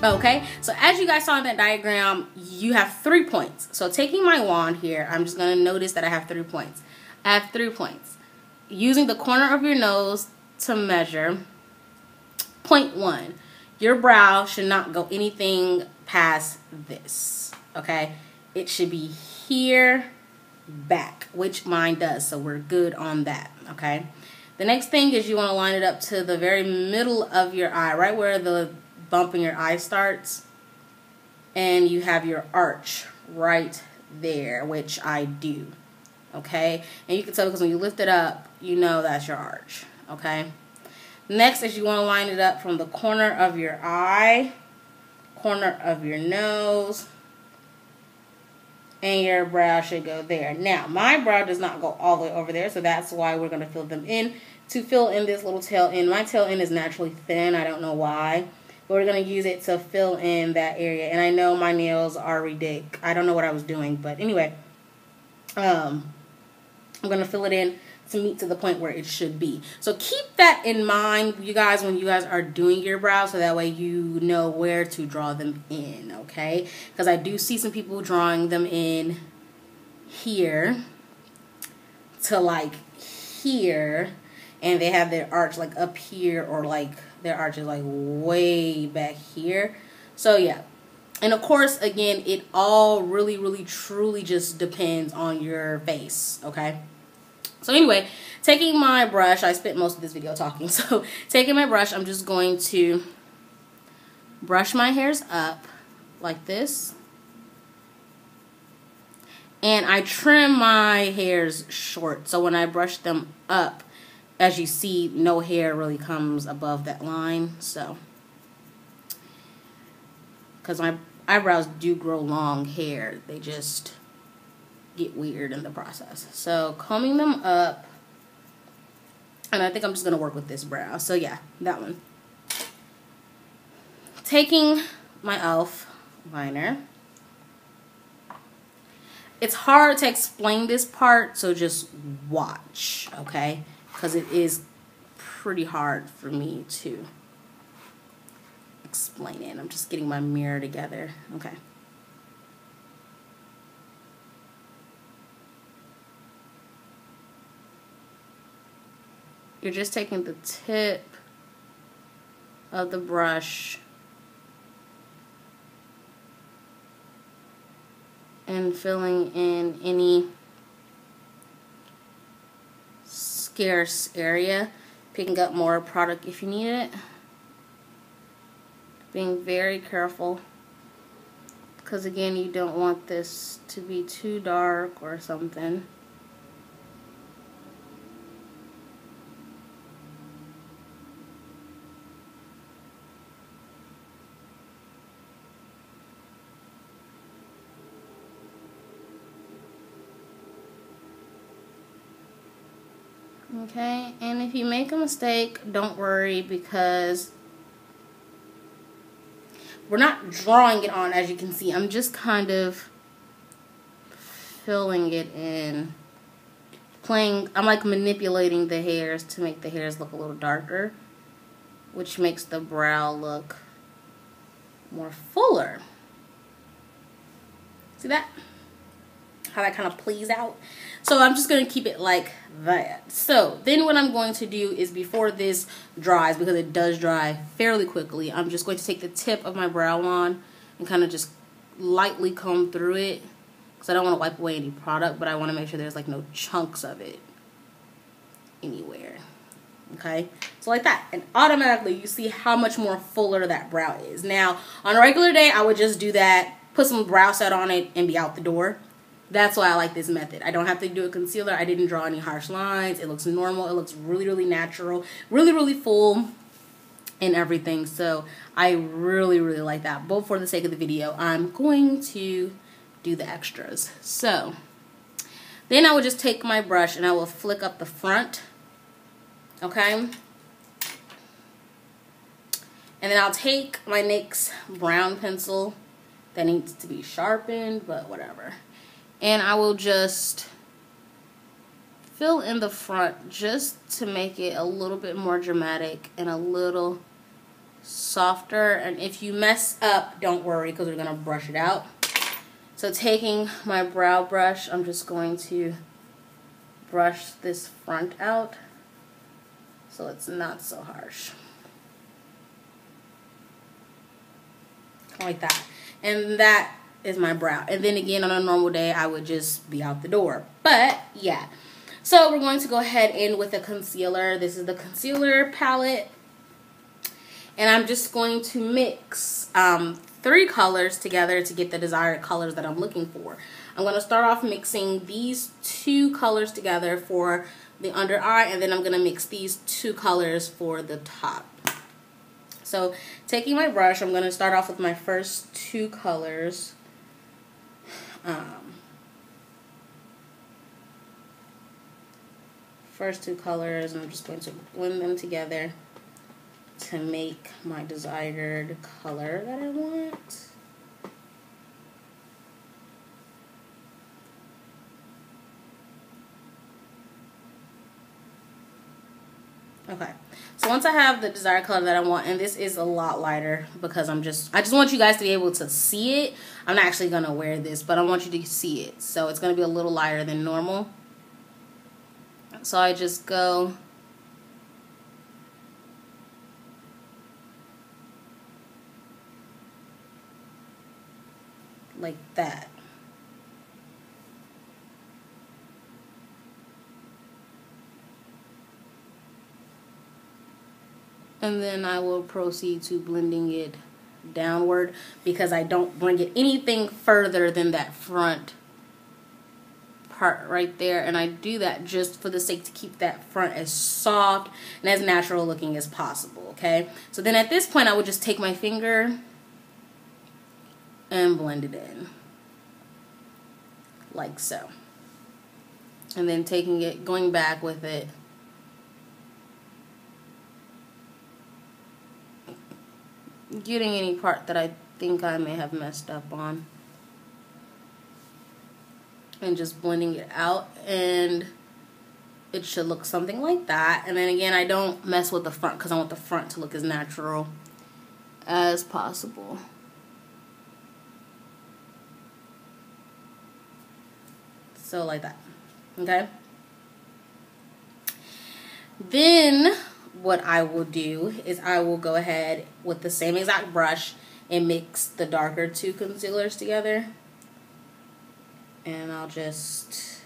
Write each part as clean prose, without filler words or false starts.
Okay, so as you guys saw in that diagram, you have 3 points. So taking my wand here, I'm just going to notice that I have 3 points. I have 3 points. Using the corner of your nose to measure, point 1. Your brow should not go anything past this, okay? It should be here, back, which mine does, so we're good on that, okay? The next thing is you want to line it up to the very middle of your eye, right where the bump in your eye starts, and you have your arch right there, which I do, okay? And you can tell because when you lift it up, you know that's your arch, okay? Next is you want to line it up from the corner of your eye, corner of your nose, and your brow should go there. Now, my brow does not go all the way over there, so that's why we're going to fill them in. To fill in this little tail end, my tail end is naturally thin. I don't know why, but we're going to use it to fill in that area. And I know my nails are ridiculous. I don't know what I was doing, but anyway, I'm going to fill it in to meet to the point where it should be. So keep that in mind, you guys, when you guys are doing your brows, so that way you know where to draw them in, okay? Because I do see some people drawing them in here to like here, and they have their arch like up here, or like their arch is like way back here. So yeah. And of course, again, it all really, really, truly just depends on your face, okay? So anyway, taking my brush, I spent most of this video talking, so taking my brush, I'm just going to brush my hairs up like this. And I trim my hairs short, so when I brush them up, as you see, no hair really comes above that line, so. Because my eyebrows do grow long hair, they just get weird in the process. So combing them up, and I think I'm just gonna work with this brow. So yeah, that one. Taking my e.l.f. liner. It's hard to explain this part, so just watch, okay? Because it is pretty hard for me to explain it. I'm just getting my mirror together, okay? You're just taking the tip of the brush and filling in any scarce area, picking up more product if you need it. Being very careful, because again, you don't want this to be too dark or something. Okay, and if you make a mistake, don't worry, because we're not drawing it on, as you can see. I'm just kind of filling it in. I'm like manipulating the hairs to make the hairs look a little darker, which makes the brow look more fuller. See that? How that kind of plays out? So I'm just going to keep it like that. So then what I'm going to do is, before this dries, because it does dry fairly quickly, I'm just going to take the tip of my brow wand and kind of just lightly comb through it, because I don't want to wipe away any product, but I want to make sure there's like no chunks of it anywhere. Okay, so like that, and automatically you see how much more fuller that brow is. Now on a regular day, I would just do that, put some brow set on it, and be out the door. That's why I like this method. I don't have to do a concealer. I didn't draw any harsh lines. It looks normal. It looks really, really natural. Really, really full and everything. So I really, really like that. But for the sake of the video, I'm going to do the extras. So then I will just take my brush and I will flick up the front. Okay? And then I'll take my NYX brown pencil that needs to be sharpened, but whatever. And I will just fill in the front just to make it a little bit more dramatic and a little softer. And if you mess up, don't worry, because we're going to brush it out. So taking my brow brush, I'm just going to brush this front out so it's not so harsh. Like that. And that is my brow. And then again, on a normal day, I would just be out the door. But yeah. So we're going to go ahead in with a concealer. This is the concealer palette. And I'm just going to mix 3 colors together to get the desired colors that I'm looking for. I'm going to start off mixing these 2 colors together for the under eye, and then I'm going to mix these 2 colors for the top. So taking my brush, I'm going to start off with my first 2 colors. First 2 colors, and I'm just going to blend them together to make my desired color that I want. Okay, so once I have the desired color that I want, and this is a lot lighter because I just want you guys to be able to see it. I'm not actually going to wear this, but I want you to see it. So it's going to be a little lighter than normal. So I just go like that. And then I will proceed to blending it downward because I don't bring it anything further than that front part right there. And I do that just for the sake to keep that front as soft and as natural looking as possible, okay? So then at this point, I would just take my finger and blend it in. Like so. And then taking it, going back with it, getting any part that I think I may have messed up on, and just blending it out, and it should look something like that. And then again, I don't mess with the front because I want the front to look as natural as possible. So like that, okay? Then what I will do is I will go ahead with the same exact brush and mix the darker 2 concealers together. And I'll just,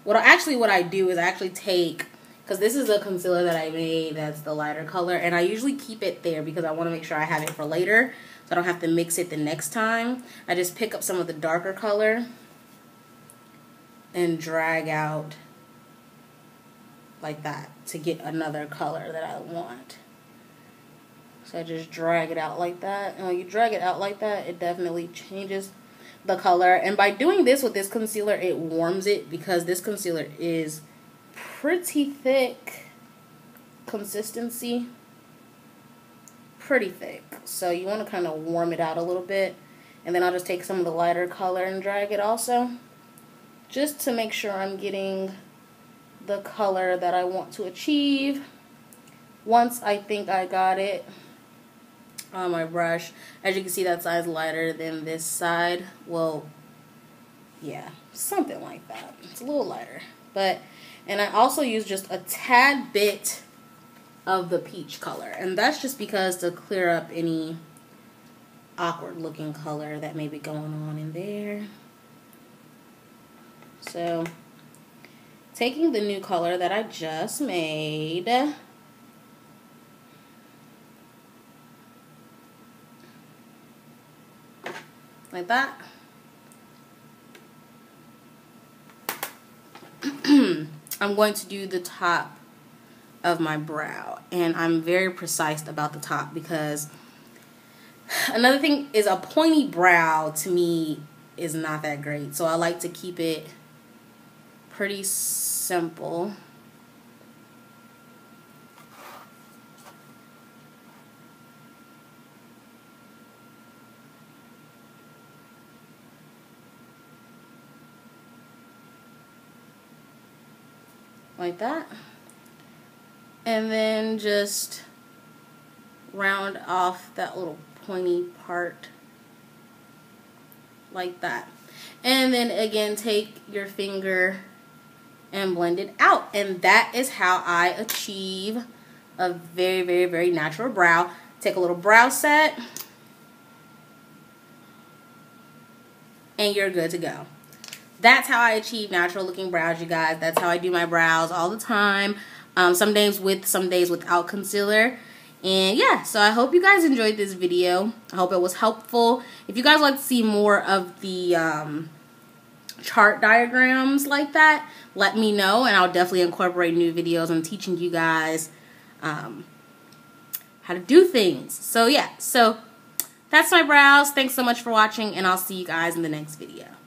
what I do is I actually take, because this is a concealer that I made that's the lighter color, and I usually keep it there because I want to make sure I have it for later so I don't have to mix it the next time. I just pick up some of the darker color and drag out like that to get another color that I want. So I just drag it out like that, and when you drag it out like that, it definitely changes the color. And by doing this with this concealer, it warms it because this concealer is pretty thick consistency, pretty thick. So you want to kind of warm it out a little bit, and then I'll just take some of the lighter color and drag it also, just to make sure I'm getting the color that I want to achieve. Once I think I got it on my brush, as you can see, that side's lighter than this side. Well, yeah, something like that. It's a little lighter. And I also use just a tad bit of the peach color, and that's just because to clear up any awkward looking color that may be going on in there. So taking the new color that I just made, like that. I'm going to do the top of my brow, and I'm very precise about the top because another thing is a pointy brow to me is not that great, so I like to keep it pretty simple. Like that. And then just round off that little pointy part like that. And then again, take your finger and blend it out. And that is how I achieve a very, very, very natural brow. Take a little brow set and you're good to go. That's how I achieve natural looking brows, you guys. That's how I do my brows all the time. Some days with, some days without concealer. And yeah, so I hope you guys enjoyed this video. I hope it was helpful. If you guys like to see more of the chart diagrams like that, let me know, and I'll definitely incorporate new videos on teaching you guys how to do things. So yeah, so that's my brows. Thanks so much for watching, and I'll see you guys in the next video.